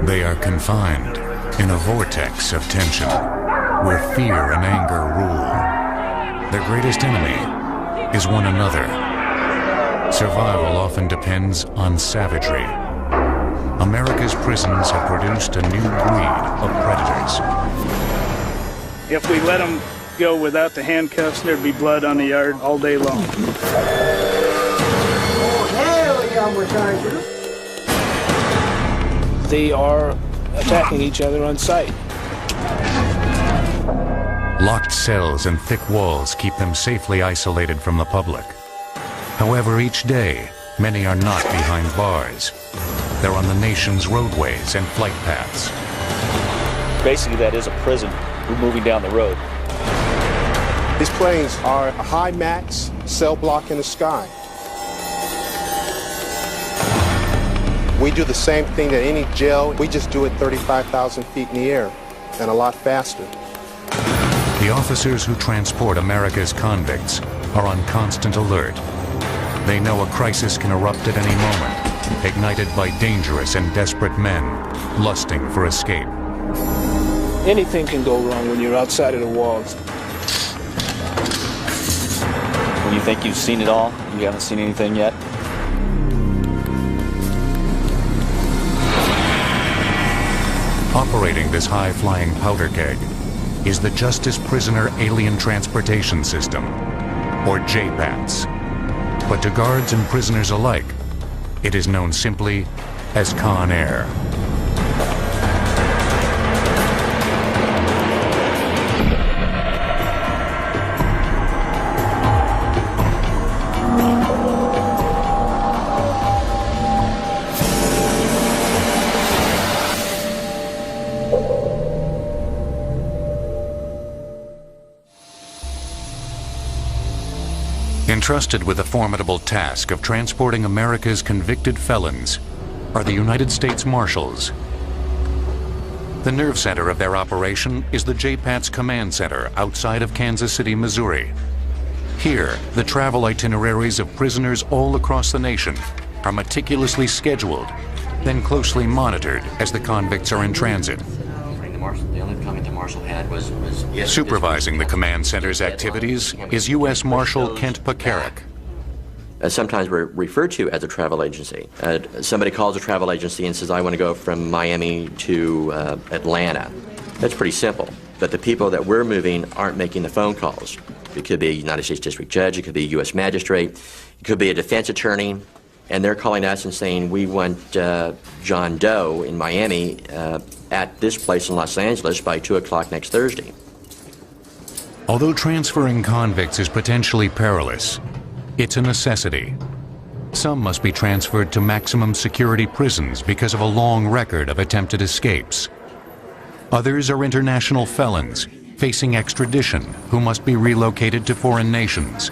They are confined in a vortex of tension, where fear and anger rule. Their greatest enemy is one another. Survival often depends on savagery. America's prisons have produced a new breed of predators. If we let them go without the handcuffs, there'd be blood on the yard all day long. They are attacking each other on sight. Locked cells and thick walls keep them safely isolated from the public. However, each day, many are not behind bars. They're on the nation's roadways and flight paths. Basically, that is a prison. We're moving down the road. These planes are a high max cell block in the sky. We do the same thing that any jail, we just do it 35,000 feet in the air and a lot faster. The officers who transport America's convicts are on constant alert. They know a crisis can erupt at any moment, ignited by dangerous and desperate men lusting for escape. Anything can go wrong when you're outside of the walls. When you think you've seen it all, you haven't seen anything yet. Operating this high-flying powder keg is the Justice Prisoner Alien Transportation System, or JPATS. But to guards and prisoners alike, it is known simply as Conair. Entrusted with the formidable task of transporting America's convicted felons are the United States Marshals. The nerve center of their operation is the JPATS Command Center outside of Kansas City, Missouri. Here, the travel itineraries of prisoners all across the nation are meticulously scheduled, then closely monitored as the convicts are in transit. The only comment the Marshal had was yes, supervising the command center's activities is U.S. Marshal Kent Pekarik. Sometimes we're referred to as a travel agency. Somebody calls a travel agency and says, I want to go from Miami to Atlanta. That's pretty simple. But the people that we're moving aren't making the phone calls. It could be a United States District Judge, it could be a U.S. Magistrate, it could be a defense attorney, and they're calling us and saying, we want John Doe in Miami at this place in Los Angeles by 2 o'clock next Thursday. Although transferring convicts is potentially perilous, it's a necessity. Some must be transferred to maximum security prisons because of a long record of attempted escapes. Others are international felons facing extradition who must be relocated to foreign nations.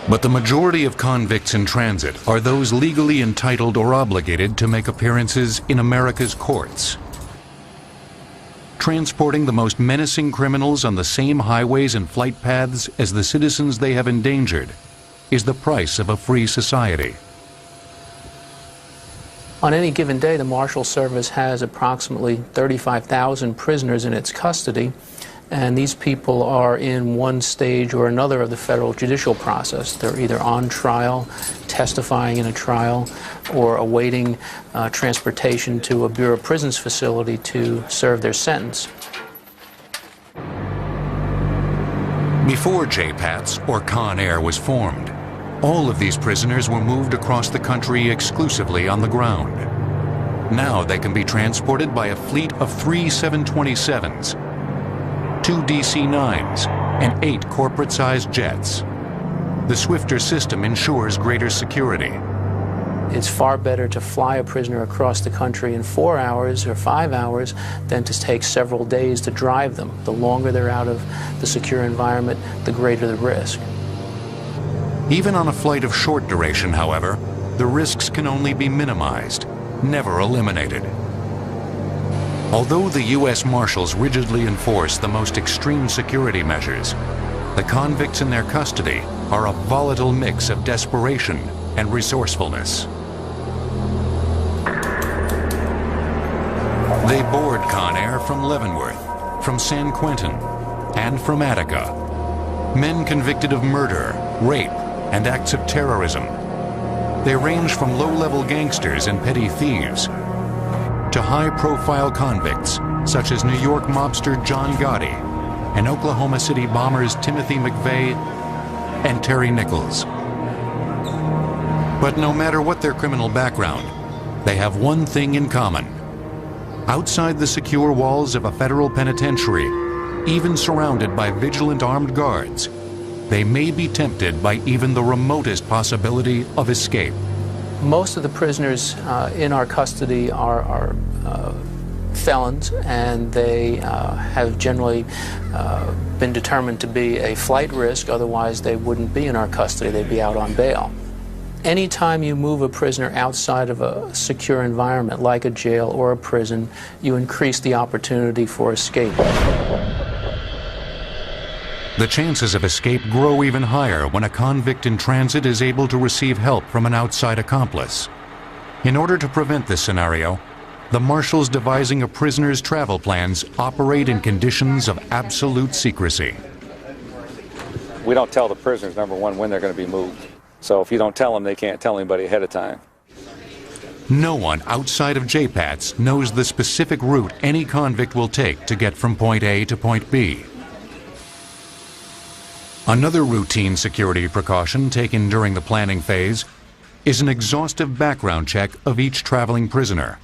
But the majority of convicts in transit are those legally entitled or obligated to make appearances in America's courts. Transporting the most menacing criminals on the same highways and flight paths as the citizens they have endangered is the price of a free society. On any given day, the Marshal Service has approximately 35,000 prisoners in its custody, and these people are in one stage or another of the federal judicial process. They're either on trial, testifying in a trial, or awaiting transportation to a Bureau of Prisons facility to serve their sentence. Before JPATS or Conair was formed, all of these prisoners were moved across the country exclusively on the ground. Now they can be transported by a fleet of 3 727s, 2 DC-9s, and 8 corporate-sized jets. The swifter system ensures greater security. It's far better to fly a prisoner across the country in 4 hours or 5 hours than to take several days to drive them. The longer they're out of the secure environment, the greater the risk. Even on a flight of short duration, however, the risks can only be minimized, never eliminated. Although the U.S. Marshals rigidly enforce the most extreme security measures, the convicts in their custody are a volatile mix of desperation and resourcefulness. They board Conair from Leavenworth, from San Quentin, and from Attica. Men convicted of murder, rape, and acts of terrorism. They range from low-level gangsters and petty thieves to high-profile convicts such as New York mobster John Gotti and Oklahoma City bombers Timothy McVeigh and Terry Nichols. But no matter what their criminal background, they have one thing in common. Outside the secure walls of a federal penitentiary, even surrounded by vigilant armed guards, they may be tempted by even the remotest possibility of escape. Most of the prisoners in our custody are felons, and they have generally been determined to be a flight risk, otherwise they wouldn't be in our custody, they'd be out on bail. Anytime you move a prisoner outside of a secure environment like a jail or a prison, you increase the opportunity for escape. The chances of escape grow even higher when a convict in transit is able to receive help from an outside accomplice. In order to prevent this scenario, the marshals devising a prisoner's travel plans operate in conditions of absolute secrecy. We don't tell the prisoners, number one, when they're going to be moved. So if you don't tell them, they can't tell anybody ahead of time. No one outside of JPATS knows the specific route any convict will take to get from point A to point B. Another routine security precaution taken during the planning phase is an exhaustive background check of each traveling prisoner.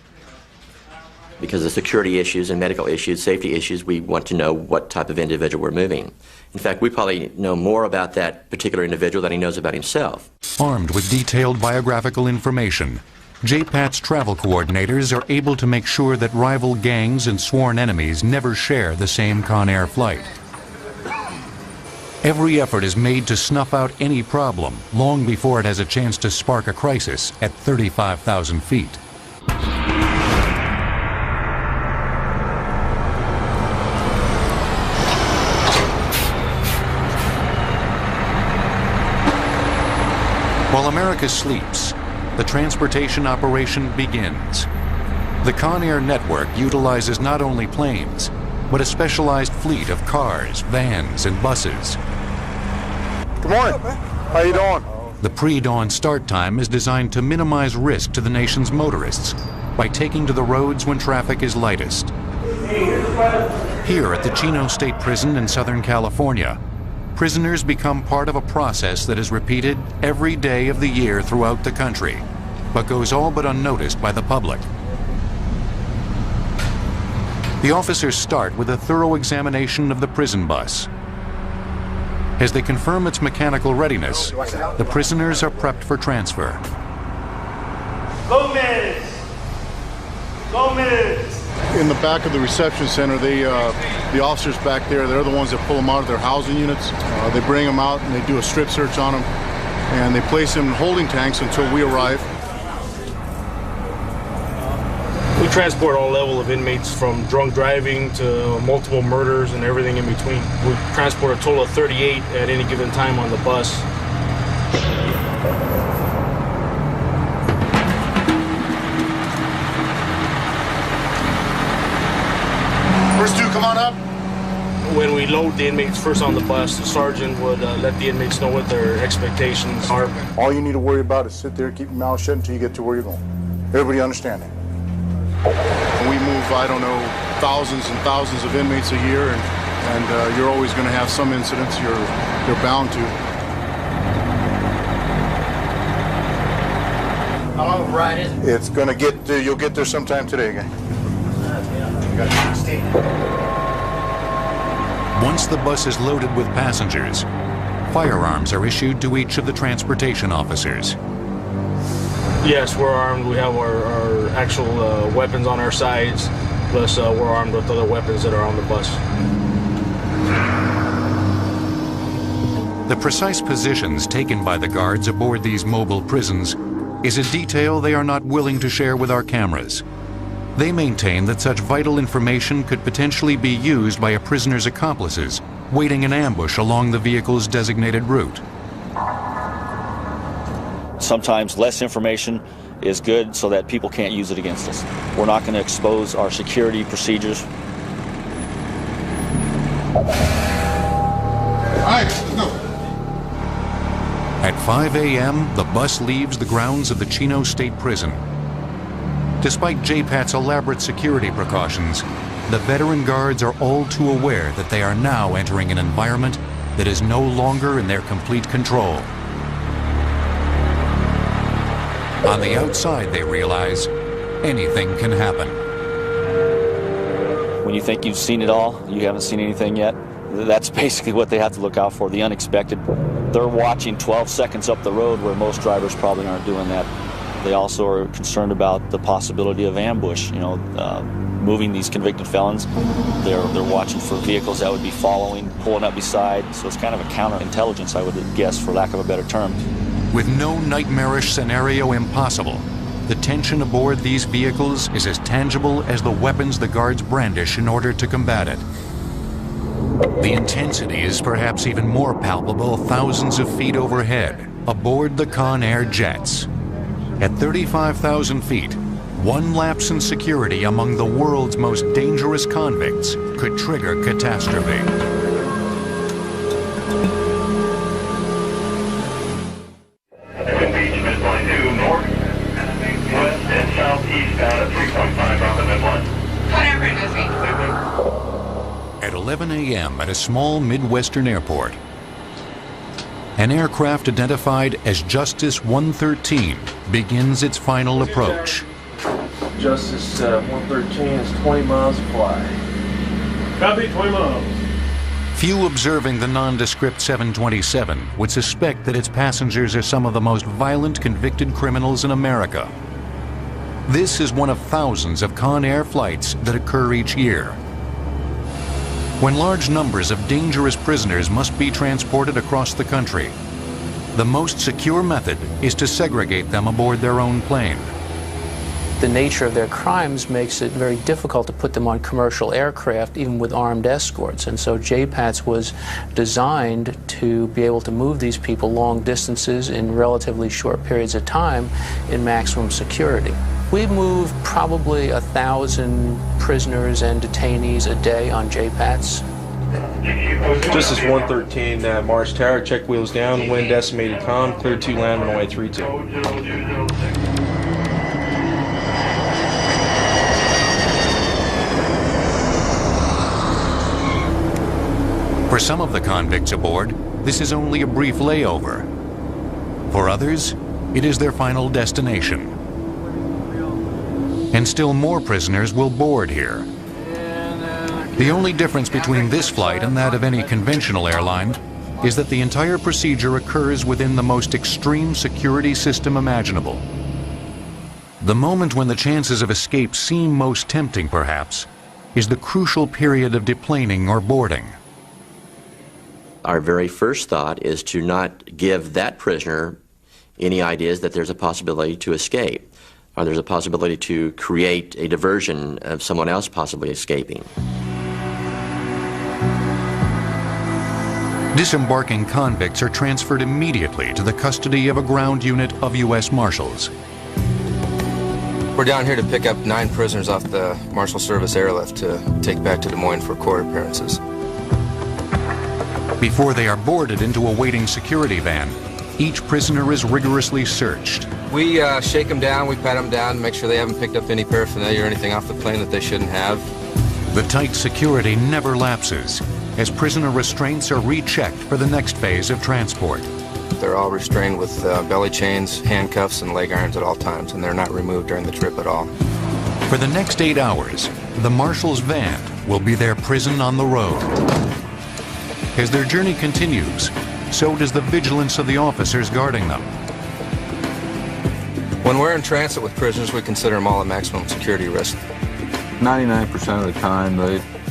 Because of security issues and medical issues, safety issues, we want to know what type of individual we're moving. In fact, we probably know more about that particular individual than he knows about himself. Armed with detailed biographical information, JPATS travel coordinators are able to make sure that rival gangs and sworn enemies never share the same Conair flight. Every effort is made to snuff out any problem long before it has a chance to spark a crisis at 35,000 feet. While America sleeps, the transportation operation begins. The Conair network utilizes not only planes, but a specialized fleet of cars, vans, and buses. Good morning. How you doing? The pre-dawn start time is designed to minimize risk to the nation's motorists by taking to the roads when traffic is lightest. Here at the Chino State Prison in Southern California, prisoners become part of a process that is repeated every day of the year throughout the country, but goes all but unnoticed by the public. The officers start with a thorough examination of the prison bus. As they confirm its mechanical readiness, the prisoners are prepped for transfer. Gomez! Gomez! In the back of the reception center, the officers back there, they're the ones that pull them out of their housing units. They bring them out and they do a strip search on them, and they place them in holding tanks until we arrive. We transport all level of inmates from drunk driving to multiple murders and everything in between. We transport a total of 38 at any given time on the bus. First two, come on up. When we load the inmates first on the bus, the sergeant would let the inmates know what their expectations are. All you need to worry about is sit there, keep your mouth shut until you get to where you're going. Everybody understanding? We move, I don't know, thousands and thousands of inmates a year, and you're always going to have some incidents. You're bound to. How long of a ride is it? It's going to get, you'll get there sometime today again. Once the bus is loaded with passengers, firearms are issued to each of the transportation officers. Yes, we're armed. We have our actual weapons on our sides, plus we're armed with other weapons that are on the bus. The precise positions taken by the guards aboard these mobile prisons is a detail they are not willing to share with our cameras. They maintain that such vital information could potentially be used by a prisoner's accomplices waiting in ambush along the vehicle's designated route. Sometimes less information is good so that people can't use it against us. We're not going to expose our security procedures. All right, let's go. At 5 a.m., the bus leaves the grounds of the Chino State Prison. Despite JPAT's elaborate security precautions, the veteran guards are all too aware that they are now entering an environment that is no longer in their complete control. On the outside, they realize anything can happen. When you think you've seen it all, you haven't seen anything yet. That's basically what they have to look out for, the unexpected. They're watching 12 seconds up the road where most drivers probably aren't doing that. They also are concerned about the possibility of ambush, moving these convicted felons. They're watching for vehicles that would be following, pulling up beside. So it's kind of a counterintelligence, I would guess, for lack of a better term. With no nightmarish scenario impossible, the tension aboard these vehicles is as tangible as the weapons the guards brandish in order to combat it. The intensity is perhaps even more palpable thousands of feet overhead, aboard the Conair jets. At 35,000 feet, one lapse in security among the world's most dangerous convicts could trigger catastrophe. Beach midpoint 2 north, west and southeast out at 3.5 on the midline. Whatever it is, At 11 a.m. at a small Midwestern airport, an aircraft identified as Justice 113 begins its final approach. Justice 113 is 20 miles to fly. Copy, 20 miles. Few observing the nondescript 727 would suspect that its passengers are some of the most violent convicted criminals in America. This is one of thousands of Conair flights that occur each year. When large numbers of dangerous prisoners must be transported across the country, the most secure method is to segregate them aboard their own plane. The nature of their crimes makes it very difficult to put them on commercial aircraft, even with armed escorts. And so JPATS was designed to be able to move these people long distances in relatively short periods of time in maximum security. We move probably 1,000 prisoners and detainees a day on JPATS. Justice 113, Mars Tower, check wheels down, wind estimated calm, cleared to land, runway 32. For some of the convicts aboard, this is only a brief layover. For others, it is their final destination. And still more prisoners will board here. The only difference between this flight and that of any conventional airline is that the entire procedure occurs within the most extreme security system imaginable. The moment when the chances of escape seem most tempting, perhaps, is the crucial period of deplaning or boarding. Our very first thought is to not give that prisoner any ideas that there's a possibility to escape, or there's a possibility to create a diversion of someone else possibly escaping. Disembarking convicts are transferred immediately to the custody of a ground unit of U.S. Marshals. We're down here to pick up 9 prisoners off the Marshal Service airlift to take back to Des Moines for court appearances. Before they are boarded into a waiting security van, each prisoner is rigorously searched. We shake them down, we pat them down, make sure they haven't picked up any paraphernalia or anything off the plane that they shouldn't have. The tight security never lapses, as prisoner restraints are rechecked for the next phase of transport. They're all restrained with belly chains, handcuffs, and leg irons at all times, and they're not removed during the trip at all. For the next 8 hours, the Marshal's van will be their prison on the road. As their journey continues, so does the vigilance of the officers guarding them. When we're in transit with prisoners, we consider them all a maximum security risk. 99% of the time,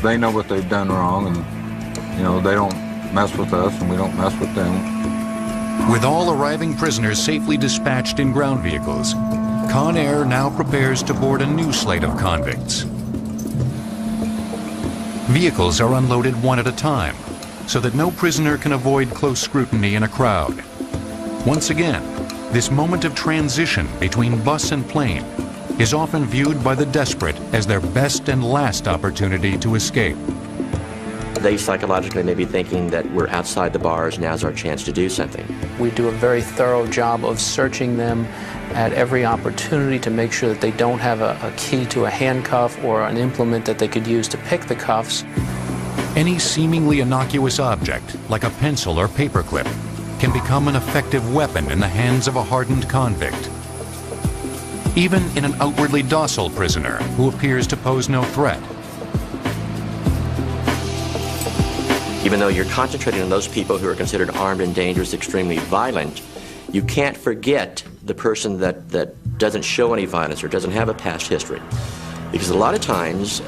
they know what they've done wrong, and they don't mess with us, and we don't mess with them. With all arriving prisoners safely dispatched in ground vehicles, Conair now prepares to board a new slate of convicts. Vehicles are unloaded one at a time, so that no prisoner can avoid close scrutiny in a crowd. Once again, This moment of transition between bus and plane is often viewed by the desperate as their best and last opportunity to escape. They psychologically may be thinking that we're outside the bars, now's our chance to do something. We do a very thorough job of searching them at every opportunity to make sure that they don't have a key to a handcuff or an implement that they could use to pick the cuffs. Any seemingly innocuous object, like a pencil or paperclip, can become an effective weapon in the hands of a hardened convict. Even in an outwardly docile prisoner who appears to pose no threat. Even though you're concentrating on those people who are considered armed and dangerous, extremely violent, you can't forget the person that doesn't show any violence or doesn't have a past history. Because a lot of times,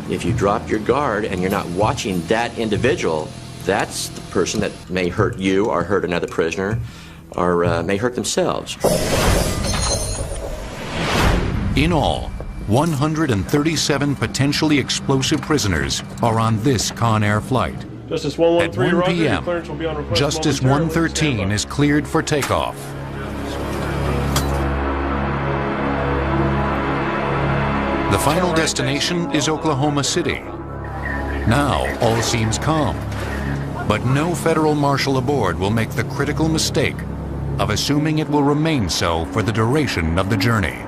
if you drop your guard and you're not watching that individual, that's the person that may hurt you or hurt another prisoner or may hurt themselves. In all, 137 potentially explosive prisoners are on this Conair flight. Justice 113, At 1 Roger, your p.m., clearance will be on request Justice momentarily. 113 is cleared for takeoff. The final destination is Oklahoma City. Now all seems calm, but no federal marshal aboard will make the critical mistake of assuming it will remain so for the duration of the journey.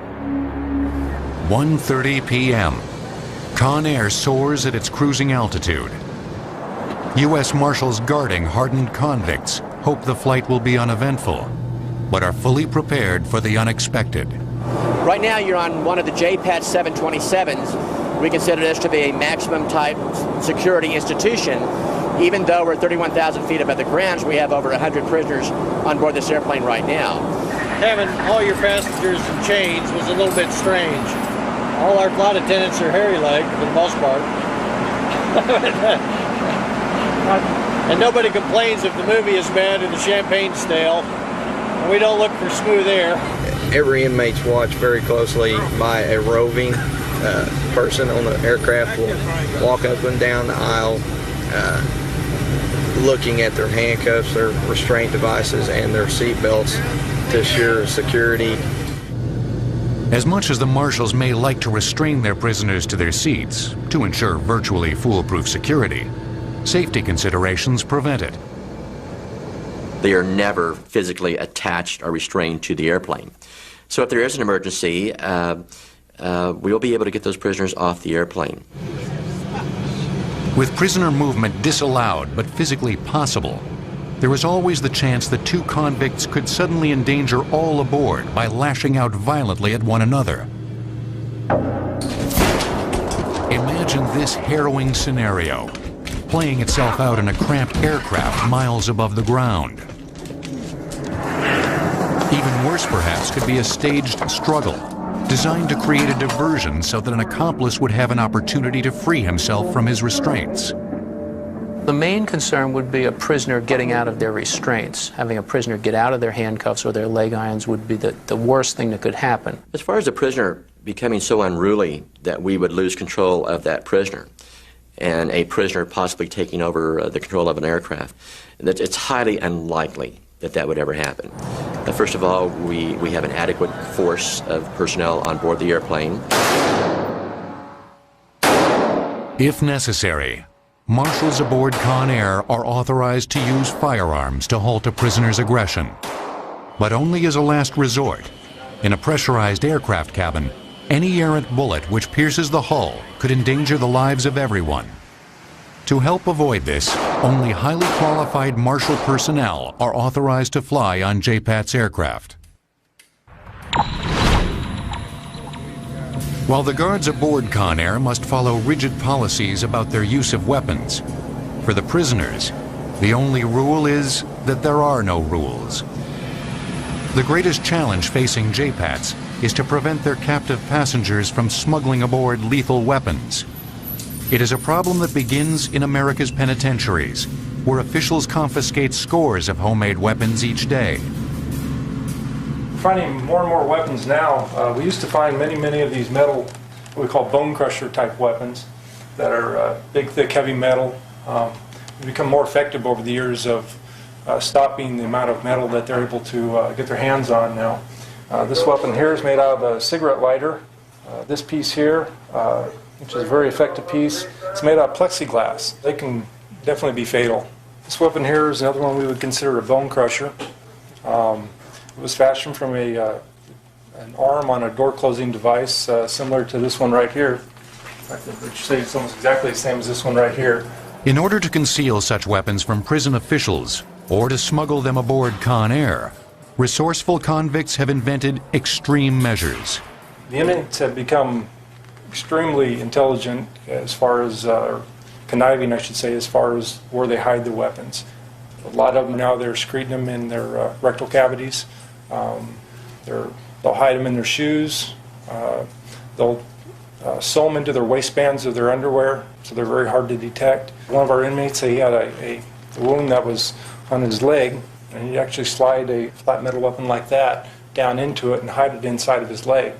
1:30 p.m. Conair soars at its cruising altitude. U.S. Marshals guarding hardened convicts hope the flight will be uneventful, but are fully prepared for the unexpected. Right now you're on one of the JPAT 727s. We consider this to be a maximum type security institution. Even though we're 31,000 feet above the ground, we have over 100 prisoners on board this airplane right now. Having all your passengers in chains was a little bit strange. All our flight attendants are hairy-legged for the most part. And nobody complains if the movie is bad or the champagne's stale. We don't look for smooth air. Every inmate's watched very closely by a roving person on the aircraft will walk up and down the aisle looking at their handcuffs, their restraint devices, and their seat belts to assure security. As much as the marshals may like to restrain their prisoners to their seats to ensure virtually foolproof security, safety considerations prevent it. They are never physically attached or restrained to the airplane. So if there is an emergency, we'll be able to get those prisoners off the airplane. With prisoner movement disallowed but physically possible, there is always the chance that two convicts could suddenly endanger all aboard by lashing out violently at one another. Imagine this harrowing scenario playing itself out in a cramped aircraft miles above the ground. Even worse, perhaps, could be a staged struggle designed to create a diversion so that an accomplice would have an opportunity to free himself from his restraints. The main concern would be a prisoner getting out of their restraints. Having a prisoner get out of their handcuffs or their leg irons would be the worst thing that could happen. As far as a prisoner becoming so unruly that we would lose control of that prisoner, and a prisoner possibly taking over the control of an aircraft, that it's highly unlikely that that would ever happen. First of all, we have an adequate force of personnel on board the airplane. If necessary, marshals aboard Conair are authorized to use firearms to halt a prisoner's aggression, but only as a last resort. In a pressurized aircraft cabin, any errant bullet which pierces the hull could endanger the lives of everyone. To help avoid this, only highly qualified marshal personnel are authorized to fly on JPAT's aircraft. While the guards aboard Conair must follow rigid policies about their use of weapons, for the prisoners, the only rule is that there are no rules. The greatest challenge facing JPATs is to prevent their captive passengers from smuggling aboard lethal weapons. It is a problem that begins in America's penitentiaries, where officials confiscate scores of homemade weapons each day. Finding more and more weapons now. We used to find many of these metal, what we call bone crusher type weapons that are big, thick, heavy metal. They become more effective over the years of stopping the amount of metal that they're able to get their hands on now. This weapon here is made out of a cigarette lighter. This piece here, which is a very effective piece, it's made out of plexiglass. They can definitely be fatal. This weapon here is another one we would consider a bone crusher. It was fashioned from an arm on a door closing device similar to this one right here. I would say it's almost exactly the same as this one right here. In order to conceal such weapons from prison officials or to smuggle them aboard Conair, resourceful convicts have invented extreme measures. The inmates have become extremely intelligent as far as, conniving I should say, as far as where they hide the weapons. A lot of them now, they're secreting them in their rectal cavities. They'll hide them in their shoes. They'll sew them into their waistbands of their underwear, so they're very hard to detect. One of our inmates, he had a wound that was on his leg, and he'd actually slide a flat metal weapon like that down into it and hide it inside of his leg.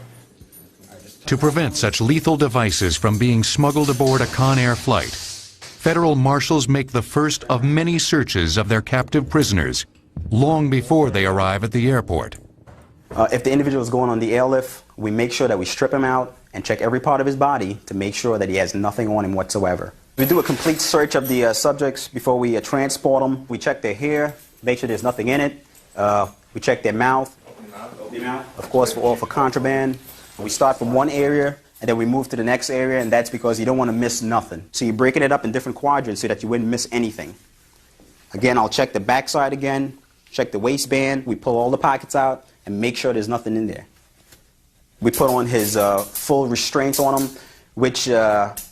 To prevent such lethal devices from being smuggled aboard a Conair flight, federal marshals make the first of many searches of their captive prisoners long before they arrive at the airport. If the individual is going on the airlift, we make sure that we strip him out and check every part of his body to make sure that he has nothing on him whatsoever. We do a complete search of the subjects before we transport them. We check their hair, make sure there's nothing in it. We check their mouth, of course, for contraband. We start from one area and then we move to the next area, and that's because you don't want to miss nothing. So you're breaking it up in different quadrants so that you wouldn't miss anything. Again, I'll check the backside again, check the waistband. We pull all the pockets out and make sure there's nothing in there. We put on his full restraints on him, which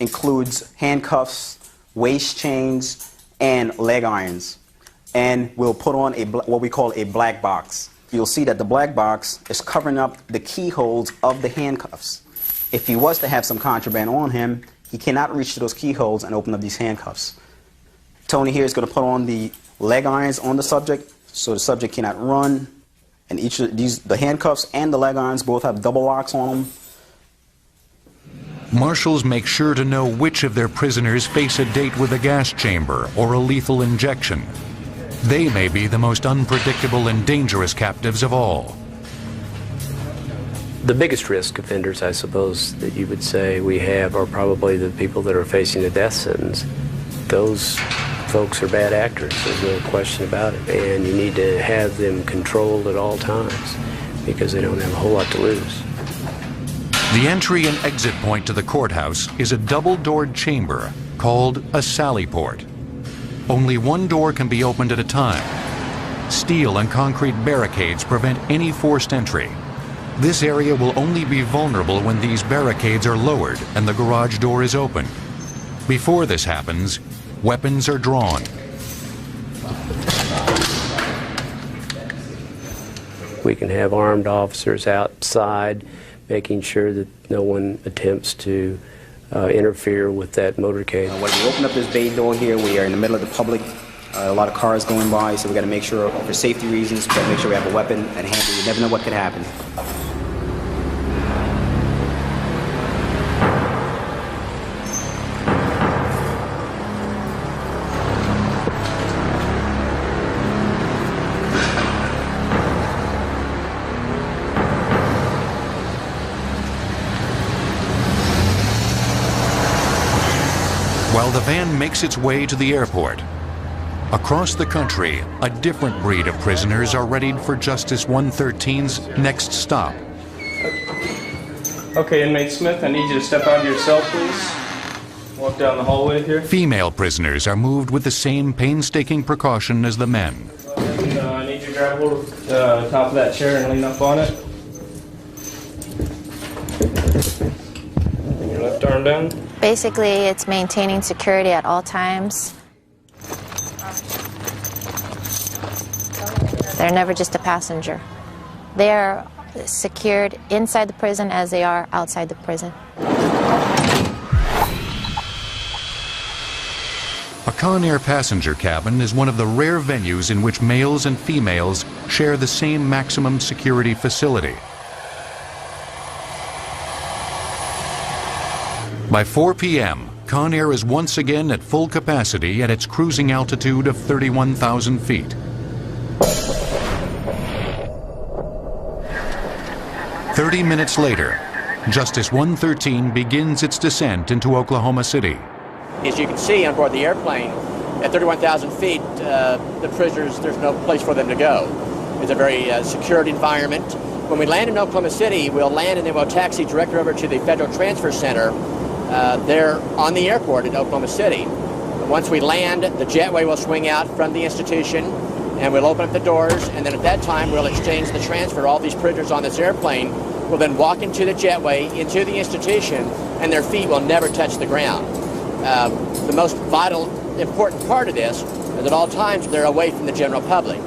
includes handcuffs, waist chains, and leg irons. And we'll put on what we call a black box. You'll see that the black box is covering up the keyholes of the handcuffs. If he was to have some contraband on him, he cannot reach to those keyholes and open up these handcuffs. Tony here is going to put on the leg irons on the subject, so the subject cannot run. And each of these, the handcuffs and the leg irons, both have double locks on them. Marshals make sure to know which of their prisoners face a date with a gas chamber or a lethal injection. They may be the most unpredictable and dangerous captives of all. The biggest risk offenders, I suppose, that you would say we have are probably the people that are facing a death sentence. Those folks are bad actors, there's no question about it. And you need to have them controlled at all times because they don't have a whole lot to lose. The entry and exit point to the courthouse is a double-doored chamber called a sally port. Only one door can be opened at a time. Steel and concrete barricades prevent any forced entry. This area will only be vulnerable when these barricades are lowered and the garage door is opened. Before this happens, weapons are drawn. We can have armed officers outside making sure that no one attempts to interfere with that motorcade. When we open up this bay door here, we are in the middle of the public. A lot of cars going by, so we got to make sure, for safety reasons, we got to make sure we have a weapon at hand. You never know what could happen. While the van makes its way to the airport, across the country, a different breed of prisoners are readied for Justice 113's next stop. Okay, inmate Smith, I need you to step out of your cell, please. Walk down the hallway here. Female prisoners are moved with the same painstaking precaution as the men. And, I need you to grab hold of the top of that chair and lean up on it. Bring your left arm down. Basically, it's maintaining security at all times. They're never just a passenger. They are secured inside the prison as they are outside the prison. A Conair passenger cabin is one of the rare venues in which males and females share the same maximum security facility. By 4 p.m., Conair is once again at full capacity at its cruising altitude of 31,000 feet. 30 minutes later, Justice 113 begins its descent into Oklahoma City. As you can see on board the airplane, at 31,000 feet, the prisoners, there's no place for them to go. It's a very secured environment. When we land in Oklahoma City, we'll land and then we'll taxi directly over to the Federal Transfer Center there on the airport in Oklahoma City. Once we land, the jetway will swing out from the institution and we'll open up the doors, and then at that time we'll exchange the transfer. All these prisoners on this airplane will then walk into the jetway, into the institution, and their feet will never touch the ground. The most vital, important part of this is at all times they're away from the general public.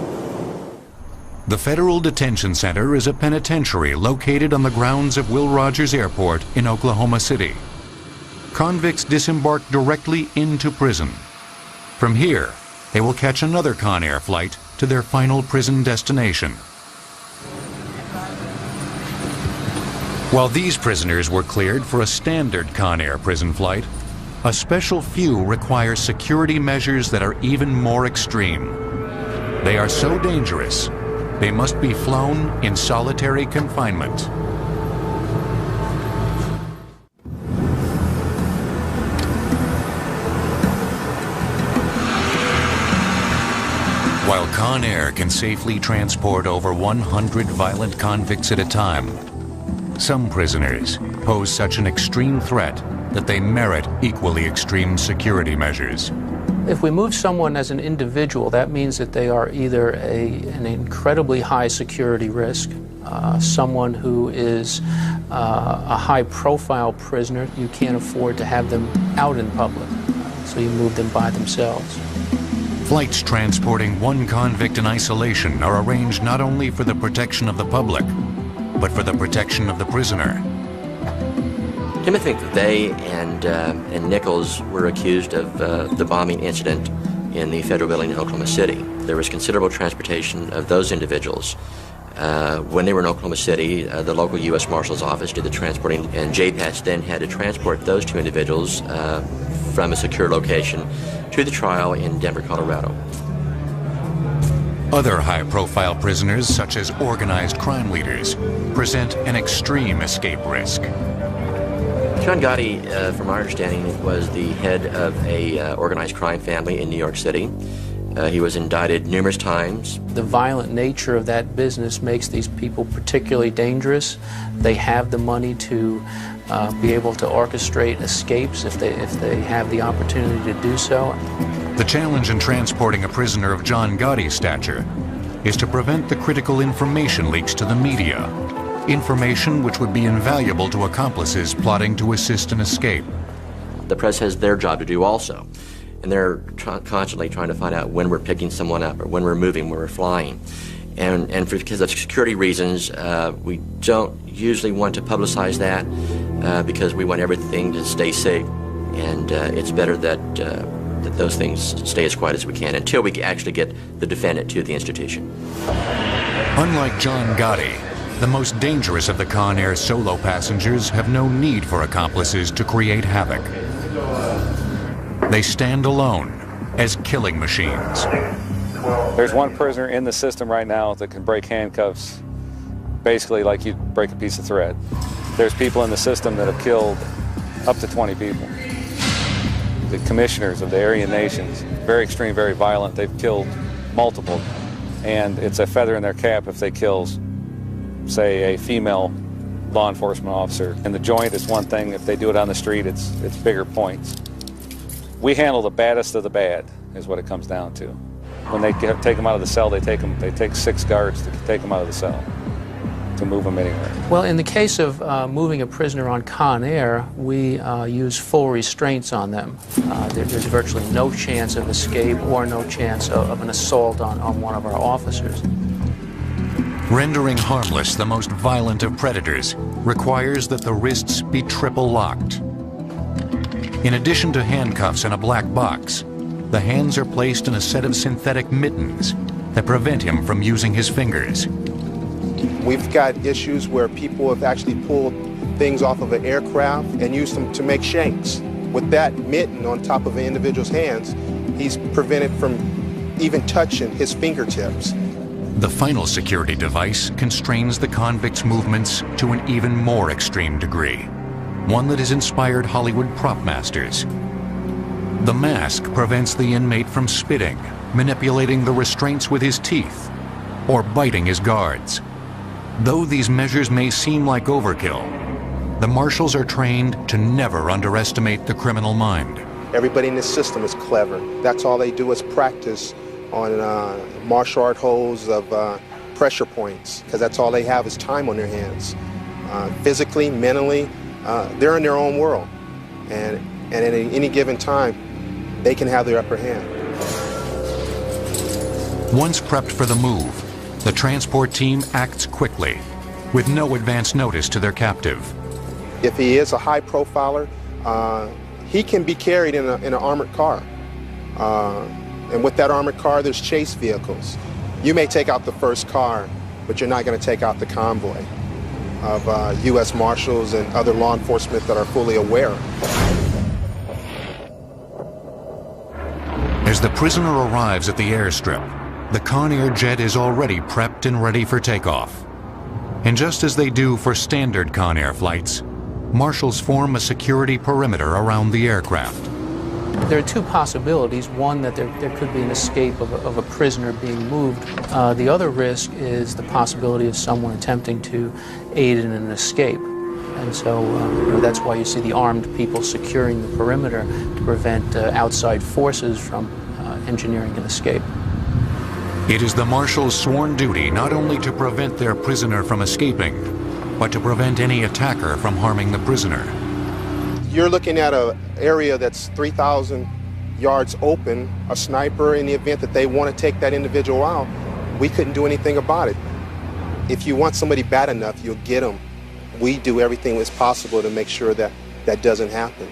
The Federal Detention Center is a penitentiary located on the grounds of Will Rogers Airport in Oklahoma City. Convicts disembark directly into prison. From here, they will catch another Conair flight to their final prison destination. While these prisoners were cleared for a standard Conair prison flight, a special few require security measures that are even more extreme. They are so dangerous, they must be flown in solitary confinement. While Conair can safely transport over 100 violent convicts at a time, some prisoners pose such an extreme threat that they merit equally extreme security measures. If we move someone as an individual, that means that they are either an incredibly high security risk, someone who is a high-profile prisoner. You can't afford to have them out in public, so you move them by themselves. Flights transporting one convict in isolation are arranged not only for the protection of the public, but for the protection of the prisoner. Timothy McVeigh and Nichols were accused of the bombing incident in the federal building in Oklahoma City. There was considerable transportation of those individuals. When they were in Oklahoma City, the local U.S. Marshal's office did the transporting, and JPATS then had to transport those two individuals from a secure location to the trial in Denver, Colorado. Other high-profile prisoners, such as organized crime leaders, present an extreme escape risk. John Gotti, from our understanding, was the head of a organized crime family in New York City. He was indicted numerous times. The violent nature of that business makes these people particularly dangerous. They have the money to be able to orchestrate escapes if they have the opportunity to do so. The challenge in transporting a prisoner of John Gotti's stature is to prevent the critical information leaks to the media, information which would be invaluable to accomplices plotting to assist an escape. The press has their job to do also, and they're constantly trying to find out when we're picking someone up or when we're moving, when we're flying. And because of security reasons, we don't usually want to publicize that because we want everything to stay safe, and it's better that those things stay as quiet as we can until we actually get the defendant to the institution. Unlike John Gotti, the most dangerous of the Conair solo passengers have no need for accomplices to create havoc. They stand alone as killing machines. There's one prisoner in the system right now that can break handcuffs basically like you'd break a piece of thread. There's people in the system that have killed up to 20 people. The commissioners of the Aryan nations, very extreme, very violent, they've killed multiple. And it's a feather in their cap if they kill, say, a female law enforcement officer. In the joint, it's one thing. If they do it on the street, it's bigger points. We handle the baddest of the bad, is what it comes down to. When they take them out of the cell, they take 6 guards to take them out of the cell, to move them anywhere. Well, in the case of moving a prisoner on Conair, we use full restraints on them. There's virtually no chance of escape or no chance of an assault on one of our officers. Rendering harmless the most violent of predators requires that the wrists be triple locked. In addition to handcuffs and a black box, the hands are placed in a set of synthetic mittens that prevent him from using his fingers. We've got issues where people have actually pulled things off of an aircraft and used them to make shanks. With that mitten on top of an individual's hands, he's prevented from even touching his fingertips. The final security device constrains the convict's movements to an even more extreme degree, one that has inspired Hollywood prop masters. The mask prevents the inmate from spitting, manipulating the restraints with his teeth, or biting his guards. Though these measures may seem like overkill, the marshals are trained to never underestimate the criminal mind. Everybody in this system is clever. That's all they do is practice on martial art holds of pressure points, because that's all they have is time on their hands. Physically, mentally, they're in their own world. And at any given time, they can have their upper hand. Once prepped for the move, the transport team acts quickly, with no advance notice to their captive. If he is a high profiler, he can be carried in an armored car. And with that armored car, there's chase vehicles. You may take out the first car, but you're not going to take out the convoy of U.S. Marshals and other law enforcement that are fully aware. As the prisoner arrives at the airstrip, the Conair jet is already prepped and ready for takeoff. And just as they do for standard Conair flights, marshals form a security perimeter around the aircraft. There are two possibilities. One, that there could be an escape of a prisoner being moved. The other risk is the possibility of someone attempting to aid in an escape. And so that's why you see the armed people securing the perimeter to prevent outside forces from engineering an escape. It is the marshal's sworn duty not only to prevent their prisoner from escaping, but to prevent any attacker from harming the prisoner. You're looking at an area that's 3,000 yards open, a sniper, in the event that they want to take that individual out, we couldn't do anything about it. If you want somebody bad enough, you'll get them. We do everything that's possible to make sure that that doesn't happen.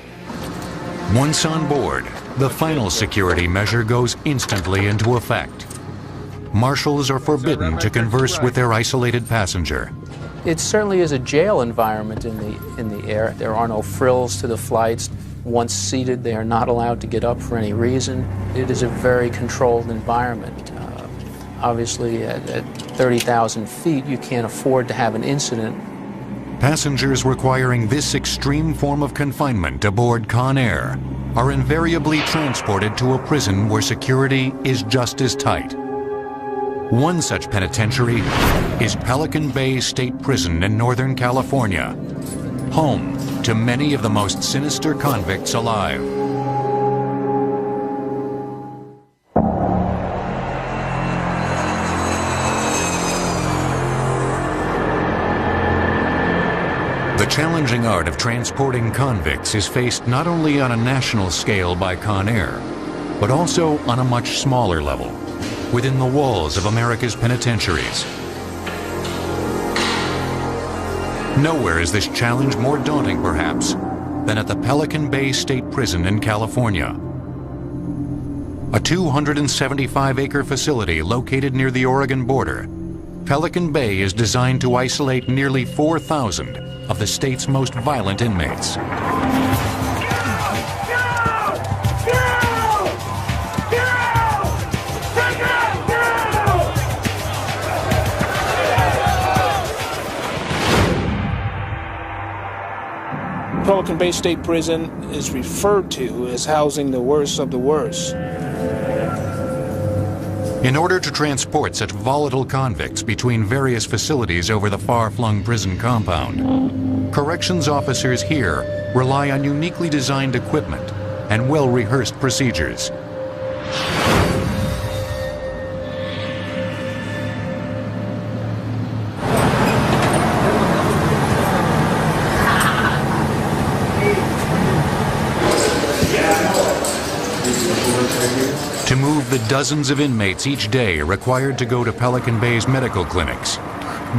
Once on board, the final security measure goes instantly into effect. Marshals are forbidden to converse with their isolated passenger. It certainly is a jail environment in the air. There are no frills to the flights. Once seated, they are not allowed to get up for any reason. It is a very controlled environment. Obviously, at 30,000 feet, you can't afford to have an incident. Passengers requiring this extreme form of confinement aboard Conair are invariably transported to a prison where security is just as tight. One such penitentiary is Pelican Bay State Prison in Northern California, home to many of the most sinister convicts alive. The challenging art of transporting convicts is faced not only on a national scale by Conair, but also on a much smaller level, within the walls of America's penitentiaries. Nowhere is this challenge more daunting, perhaps, than at the Pelican Bay State Prison in California. A 275-acre facility located near the Oregon border, Pelican Bay is designed to isolate nearly 4,000 of the state's most violent inmates. Pelican Bay State Prison is referred to as housing the worst of the worst. In order to transport such volatile convicts between various facilities over the far-flung prison compound, corrections officers here rely on uniquely designed equipment and well-rehearsed procedures. To move the dozens of inmates each day required to go to Pelican Bay's medical clinics,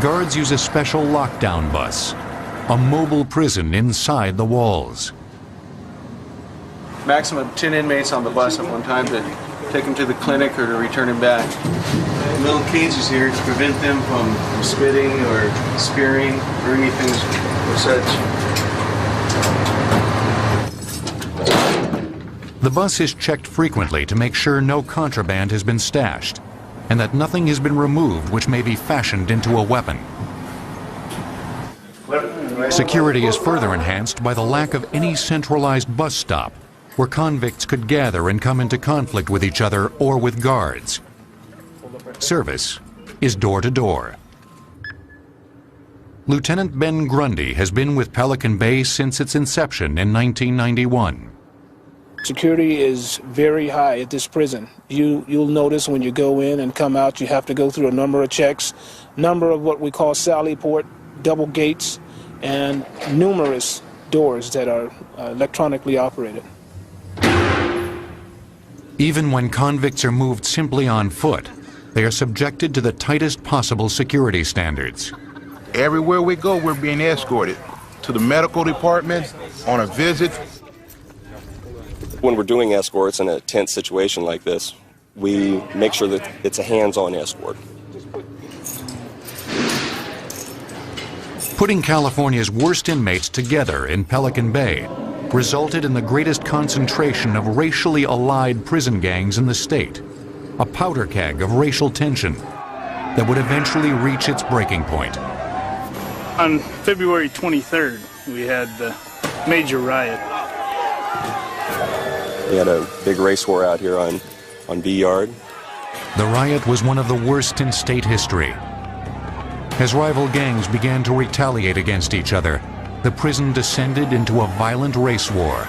guards use a special lockdown bus, a mobile prison inside the walls. Maximum of 10 inmates on the bus at one time to take them to the clinic or to return them back. Little cages here to prevent them from spitting or spearing or anything of such. The bus is checked frequently to make sure no contraband has been stashed. and that nothing has been removed which may be fashioned into a weapon. Security is further enhanced by the lack of any centralized bus stop where convicts could gather and come into conflict with each other or with guards. Service is door to door. Lieutenant Ben Grundy has been with Pelican Bay since its inception in 1991. Security is very high at this prison. You'll notice when you go in and come out, you have to go through a number of checks, number of what we call sally port, double gates, and numerous doors that are electronically operated. Even when convicts are moved simply on foot, they are subjected to the tightest possible security standards. Everywhere we go, we're being escorted to the medical department, on a visit. When we're doing escorts in a tense situation like this, we make sure that it's a hands-on escort. Putting California's worst inmates together in Pelican Bay resulted in the greatest concentration of racially allied prison gangs in the state, a powder keg of racial tension that would eventually reach its breaking point. On February 23rd, we had the major riot. We had a big race war out here on B Yard. The riot was one of the worst in state history. As rival gangs began to retaliate against each other, the prison descended into a violent race war.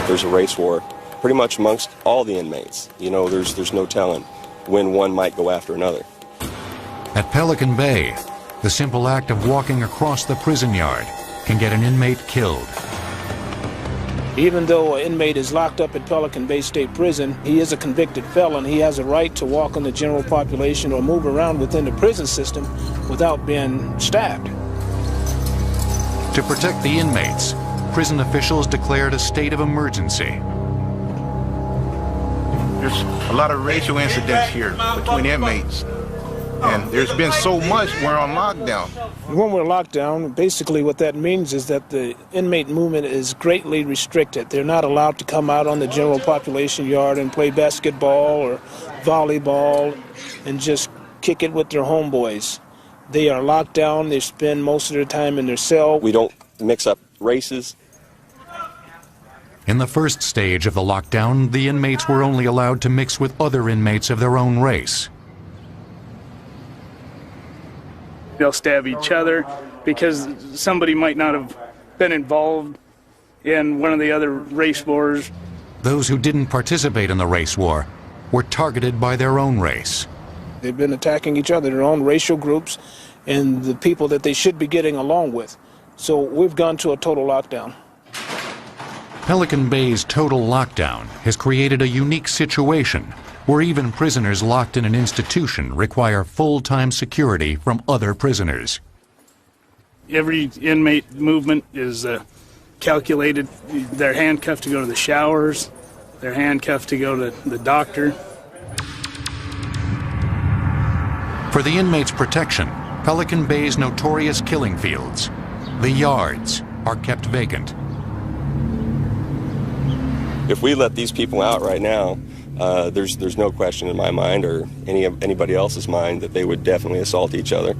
There's a race war pretty much amongst all the inmates. You know, there's no telling when one might go after another. At Pelican Bay, the simple act of walking across the prison yard can get an inmate killed. Even though an inmate is locked up at Pelican Bay State Prison, he is a convicted felon. He has a right to walk in the general population or move around within the prison system without being stabbed. To protect the inmates, prison officials declared a state of emergency. There's a lot of racial incidents here between inmates. And there's been so much, we're on lockdown. When we're locked down, basically what that means is that the inmate movement is greatly restricted. They're not allowed to come out on the general population yard and play basketball or volleyball and just kick it with their homeboys. They are locked down. They spend most of their time in their cell. We don't mix up races. In the first stage of the lockdown, the inmates were only allowed to mix with other inmates of their own race. They'll stab each other because somebody might not have been involved in one of the other race wars. Those who didn't participate in the race war were targeted by their own race. They've been attacking each other, their own racial groups, and the people that they should be getting along with. So we've gone to a total lockdown. Pelican Bay's total lockdown has created a unique situation where even prisoners locked in an institution require full-time security from other prisoners. Every inmate movement is calculated. They're handcuffed to go to the showers. They're handcuffed to go to the doctor. For the inmates' protection, Pelican Bay's notorious killing fields, the yards, are kept vacant. If we let these people out right now, there's no question in my mind or anybody else's mind that they would definitely assault each other,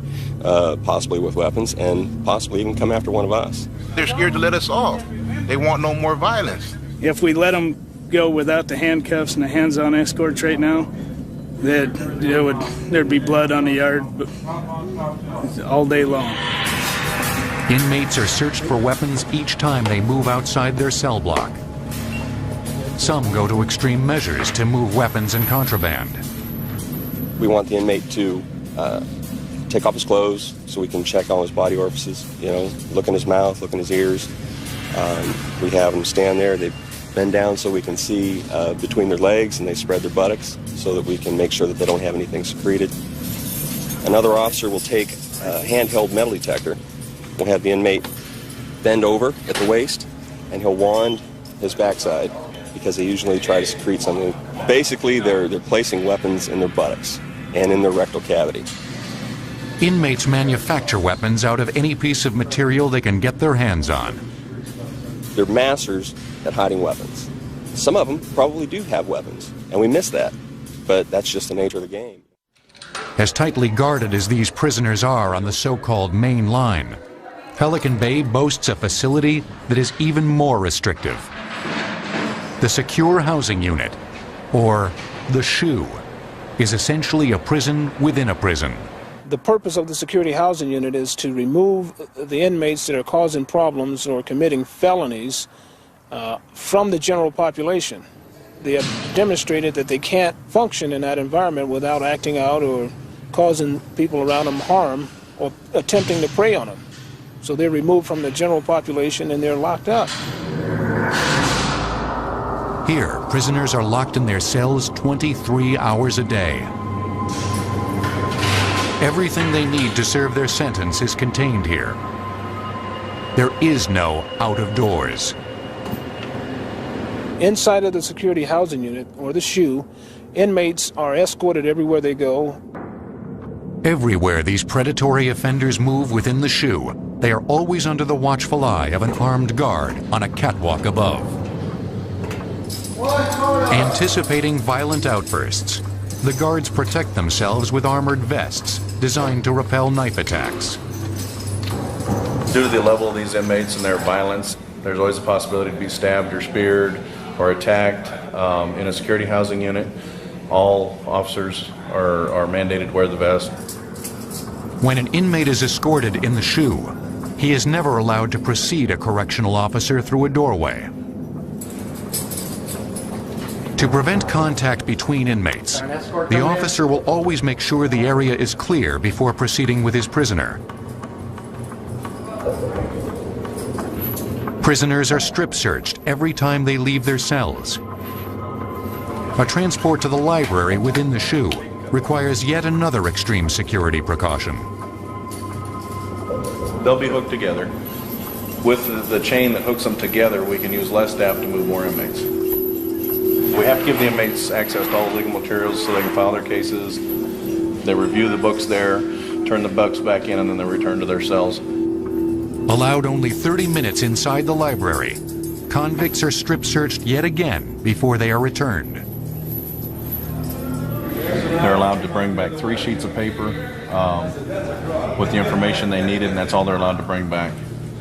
possibly with weapons, and possibly even come after one of us. They're scared to let us off. They want no more violence. If we let them go without the handcuffs and the hands-on escorts right now, there'd be blood on the yard all day long. Inmates are searched for weapons each time they move outside their cell block. Some go to extreme measures to move weapons and contraband. We want the inmate to take off his clothes so we can check all his body orifices, look in his mouth, look in his ears. We have them stand there, they bend down so we can see between their legs, and they spread their buttocks so that we can make sure that they don't have anything secreted. Another officer will take a handheld metal detector. We'll have the inmate bend over at the waist, and he'll wand his backside, because they usually try to secrete something. Basically, they're placing weapons in their buttocks and in their rectal cavity. Inmates manufacture weapons out of any piece of material they can get their hands on. They're masters at hiding weapons. Some of them probably do have weapons, and we miss that. but that's just the nature of the game. As tightly guarded as these prisoners are on the so-called main line, Pelican Bay boasts a facility that is even more restrictive. The Secure Housing Unit, or the SHU, is essentially a prison within a prison. The purpose of the Security Housing Unit is to remove the inmates that are causing problems or committing felonies from the general population. They have demonstrated that they can't function in that environment without acting out or causing people around them harm or attempting to prey on them. So they're removed from the general population and they're locked up. Here, prisoners are locked in their cells 23 hours a day. Everything they need to serve their sentence is contained here. There is no out of doors. Inside of the Security Housing Unit, or the SHU, inmates are escorted everywhere they go. Everywhere these predatory offenders move within the SHU, they are always under the watchful eye of an armed guard on a catwalk above. Anticipating violent outbursts, the guards protect themselves with armored vests designed to repel knife attacks. Due to the level of these inmates and their violence, there's always a possibility to be stabbed or speared or attacked. In a security housing unit, all officers are mandated to wear the vest. When an inmate is escorted in the SHU, he is never allowed to precede a correctional officer through a doorway. To prevent contact between inmates, the officer will always make sure the area is clear before proceeding with his prisoner. Prisoners are strip searched every time they leave their cells. A transport to the library within the SHU requires yet another extreme security precaution. They'll be hooked together. With the chain that hooks them together, we can use less staff to move more inmates. We have to give the inmates access to all the legal materials so they can file their cases. They review the books there, turn the books back in, and then they return to their cells. Allowed only 30 minutes inside the library, convicts are strip searched yet again before they are returned. They're allowed to bring back 3 sheets of paper with the information they needed, and that's all they're allowed to bring back.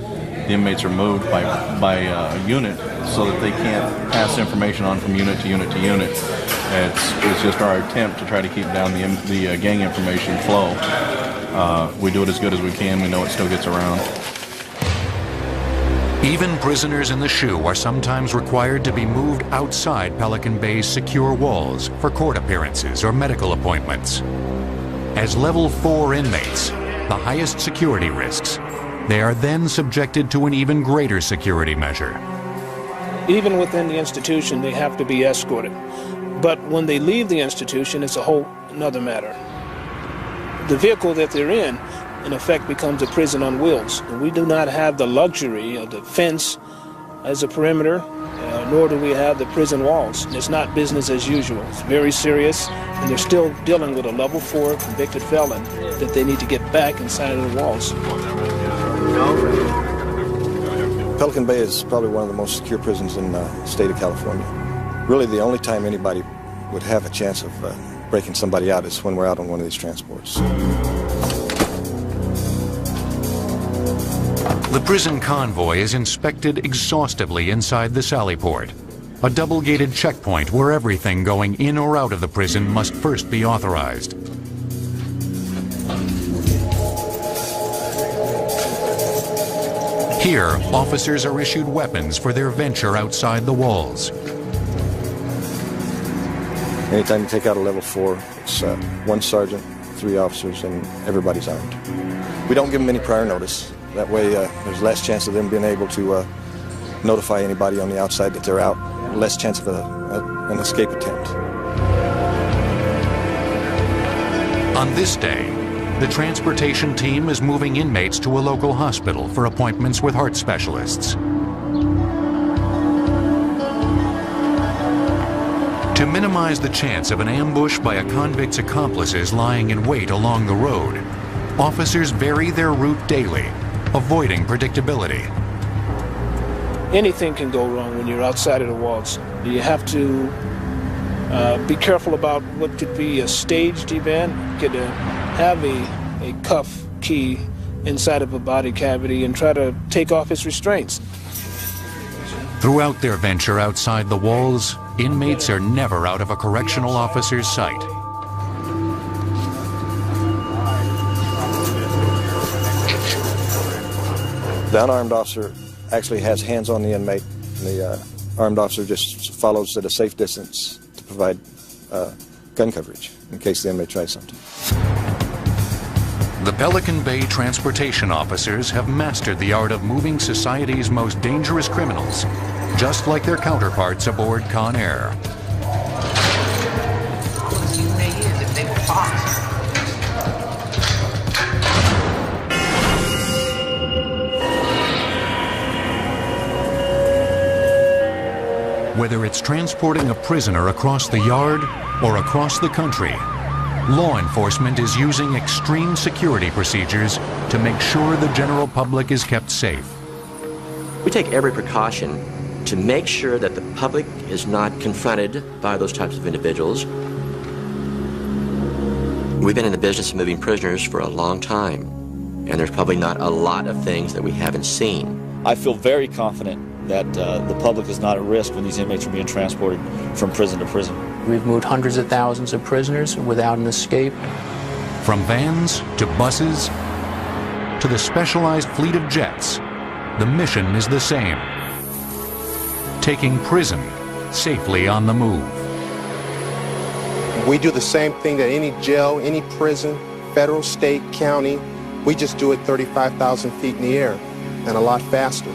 The inmates are moved by a unit so that they can't pass information on from unit to unit to unit. It's just our attempt to try to keep down the gang information flow. We do it as good as we can. We know it still gets around. Even prisoners in the SHU are sometimes required to be moved outside Pelican Bay's secure walls for court appearances or medical appointments. As level 4 inmates, the highest security risks, they are then subjected to an even greater security measure. Even within the institution, they have to be escorted. But when they leave the institution, it's a whole another matter. The vehicle that they're in effect, becomes a prison on wheels. And we do not have the luxury of the fence as a perimeter, nor do we have the prison walls. It's not business as usual. It's very serious, and they're still dealing with a level 4 convicted felon that they need to get back inside of the walls. Pelican Bay is probably one of the most secure prisons in the state of California. Really, the only time anybody would have a chance of breaking somebody out is when we're out on one of these transports. The prison convoy is inspected exhaustively inside the sally port, a double-gated checkpoint where everything going in or out of the prison must first be authorized. Here, officers are issued weapons for their venture outside the walls. Anytime you take out a level 4, it's 1 sergeant, 3 officers, and everybody's armed. We don't give them any prior notice. That way, there's less chance of them being able to notify anybody on the outside that they're out, less chance of an escape attempt. On this day, the transportation team is moving inmates to a local hospital for appointments with heart specialists. To minimize the chance of an ambush by a convict's accomplices lying in wait along the road, officers vary their route daily, avoiding predictability. Anything can go wrong when you're outside of the walls. You have to Be careful about what could be a staged event. Could have a cuff key inside of a body cavity and try to take off his restraints. Throughout their venture outside the walls, inmates are never out of a correctional officer's sight. The unarmed officer actually has hands on the inmate. The armed officer just follows at a safe distance to provide gun coverage in case the inmate tries something. The Pelican Bay transportation officers have mastered the art of moving society's most dangerous criminals, just like their counterparts aboard Conair. Whether it's transporting a prisoner across the yard or across the country, law enforcement is using extreme security procedures to make sure the general public is kept safe. We take every precaution to make sure that the public is not confronted by those types of individuals. We've been in the business of moving prisoners for a long time, and there's probably not a lot of things that we haven't seen. I feel very confident that the public is not at risk when these inmates are being transported from prison to prison. We've moved hundreds of thousands of prisoners without an escape. From vans to buses to the specialized fleet of jets, the mission is the same: taking prison safely on the move. We do the same thing that any jail, any prison, federal, state, county. We just do it 35,000 feet in the air and a lot faster.